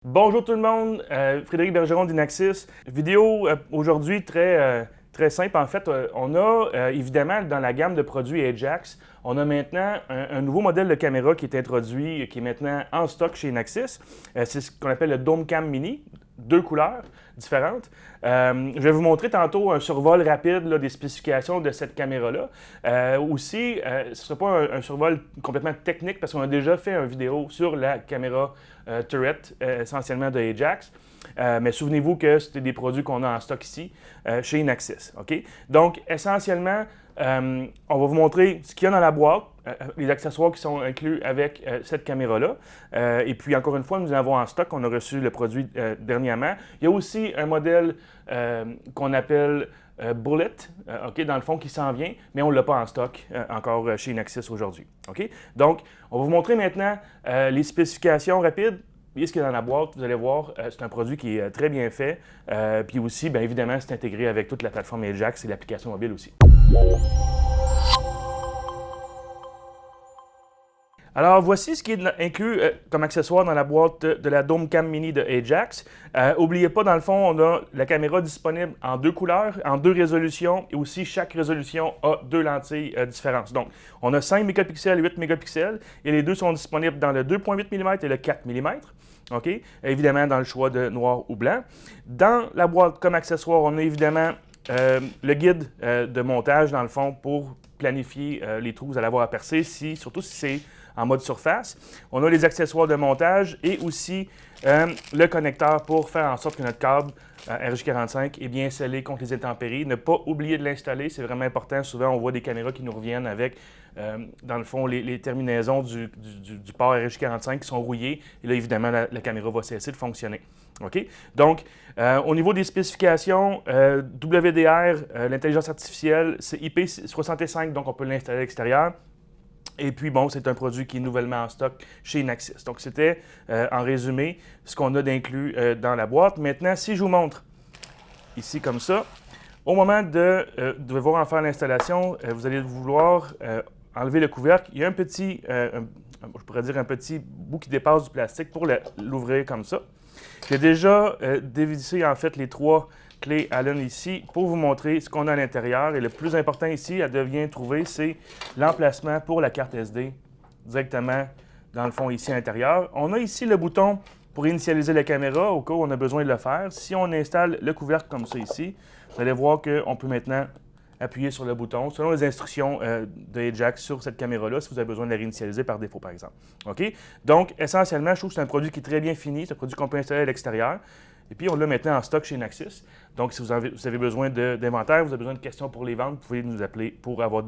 Bonjour tout le monde, Frédéric Bergeron d'Inaxis. Vidéo aujourd'hui très simple. En fait, on a évidemment dans la gamme de produits Ajax, on a maintenant un nouveau modèle de caméra qui est introduit, qui est maintenant en stock chez Inaxis. C'est ce qu'on appelle le Dome Cam Mini, deux couleurs différentes. Je vais vous montrer tantôt un survol rapide là, des spécifications de cette caméra-là. Aussi, ce ne sera pas un survol complètement technique parce qu'on a déjà fait une vidéo sur la caméra Turret, essentiellement de Ajax. Mais souvenez-vous que c'était des produits qu'on a en stock ici, chez Inaxis. Okay? Donc, essentiellement, on va vous montrer ce qu'il y a dans la boîte, les accessoires qui sont inclus avec cette caméra-là. Et puis, encore une fois, nous avons en stock, on a reçu le produit dernièrement. Il y a aussi un modèle qu'on appelle Bullet, okay, dans le fond, qui s'en vient, mais on ne l'a pas en stock encore chez Inaxis aujourd'hui. Okay? Donc, on va vous montrer maintenant les spécifications rapides. Et ce qu'il y a dans la boîte, vous allez voir, c'est un produit qui est très bien fait. Puis aussi, bien évidemment, c'est intégré avec toute la plateforme Ajax et l'application mobile aussi. Alors, voici ce qui est inclus comme accessoire dans la boîte de la Dome Cam Mini de Ajax. N'oubliez pas, dans le fond, on a la caméra disponible en deux couleurs, en deux résolutions, et aussi chaque résolution a deux lentilles différentes. Donc, on a 5 mégapixels et 8 mégapixels, et les deux sont disponibles dans le 2,8 mm et le 4 mm. Okay? Évidemment, dans le choix de noir ou blanc. Dans la boîte comme accessoire, on a évidemment le guide de montage, dans le fond, pour planifier les trous que vous allez avoir à percer, surtout si c'est en mode surface. On a les accessoires de montage et aussi le connecteur pour faire en sorte que notre câble RJ45 est bien scellé contre les intempéries. Ne pas oublier de l'installer, c'est vraiment important. Souvent, on voit des caméras qui nous reviennent avec, dans le fond, les terminaisons du port RJ45 qui sont rouillées. Et là, évidemment, la caméra va cesser de fonctionner. OK? Donc, au niveau des spécifications, WDR, l'intelligence artificielle, c'est IP65, donc on peut l'installer à l'extérieur. Et puis, bon, c'est un produit qui est nouvellement en stock chez Inaxis. Donc, c'était, en résumé, ce qu'on a d'inclus dans la boîte. Maintenant, si je vous montre ici comme ça, au moment de devoir en faire l'installation, vous allez vouloir enlever le couvercle. Il y a un petit, je pourrais dire un petit bout qui dépasse du plastique pour l'ouvrir comme ça. J'ai déjà dévissé, en fait, les trois clés Allen ici pour vous montrer ce qu'on a à l'intérieur. Et le plus important ici, à bien trouver, c'est l'emplacement pour la carte SD directement dans le fond ici à l'intérieur. On a ici le bouton pour initialiser la caméra au cas où on a besoin de le faire. Si on installe le couvercle comme ça ici, vous allez voir qu'on peut maintenant appuyer sur le bouton selon les instructions de Ajax sur cette caméra-là, si vous avez besoin de la réinitialiser par défaut, par exemple. OK? Donc, essentiellement, je trouve que c'est un produit qui est très bien fini. C'est un produit qu'on peut installer à l'extérieur. Et puis, on l'a maintenant en stock chez Inaxis. Donc, si vous avez besoin d'inventaire, vous avez besoin de questions pour les ventes, vous pouvez nous appeler pour avoir,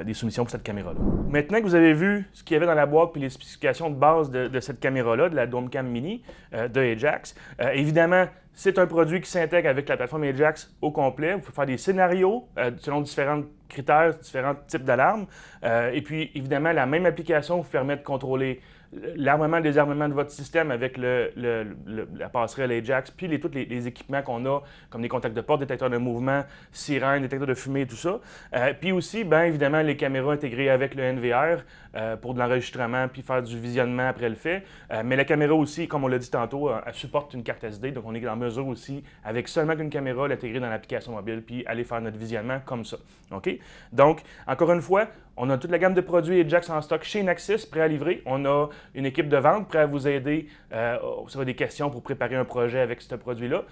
des soumissions pour cette caméra-là. Maintenant que vous avez vu ce qu'il y avait dans la boîte puis les spécifications de base de cette caméra-là, de la Dome Cam Mini de Ajax, évidemment, c'est un produit qui s'intègre avec la plateforme Ajax au complet. Vous pouvez faire des scénarios selon différents critères, différents types d'alarmes. Et puis, évidemment, la même application vous permet de contrôler l'armement et le désarmement de votre système avec la passerelle Ajax, puis tous les équipements qu'on a, comme des contacts de porte, détecteurs de mouvement, sirènes, détecteurs de fumée, tout ça. Puis aussi, bien évidemment, les caméras intégrées avec le NVR pour de l'enregistrement puis faire du visionnement après le fait. Mais la caméra aussi, comme on l'a dit tantôt, elle supporte une carte SD, donc on est en mesure aussi, avec seulement une caméra, l'intégrer dans l'application mobile puis aller faire notre visionnement comme ça. OK? Donc, encore une fois, on a toute la gamme de produits Ajax en stock chez Inaxis, prêt à livrer. On a une équipe de vente prêt à vous aider si vous avez des questions pour préparer un projet avec ce produit-là.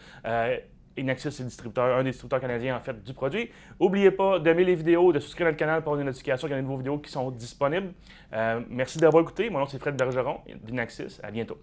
Inaxis est un des distributeurs canadiens en fait du produit. N'oubliez pas d'aimer les vidéos, de souscrire à notre canal pour avoir des notifications quand il y a de nouveaux vidéos qui sont disponibles. Merci d'avoir écouté. Mon nom c'est Fred Bergeron d'Inaxis. À bientôt.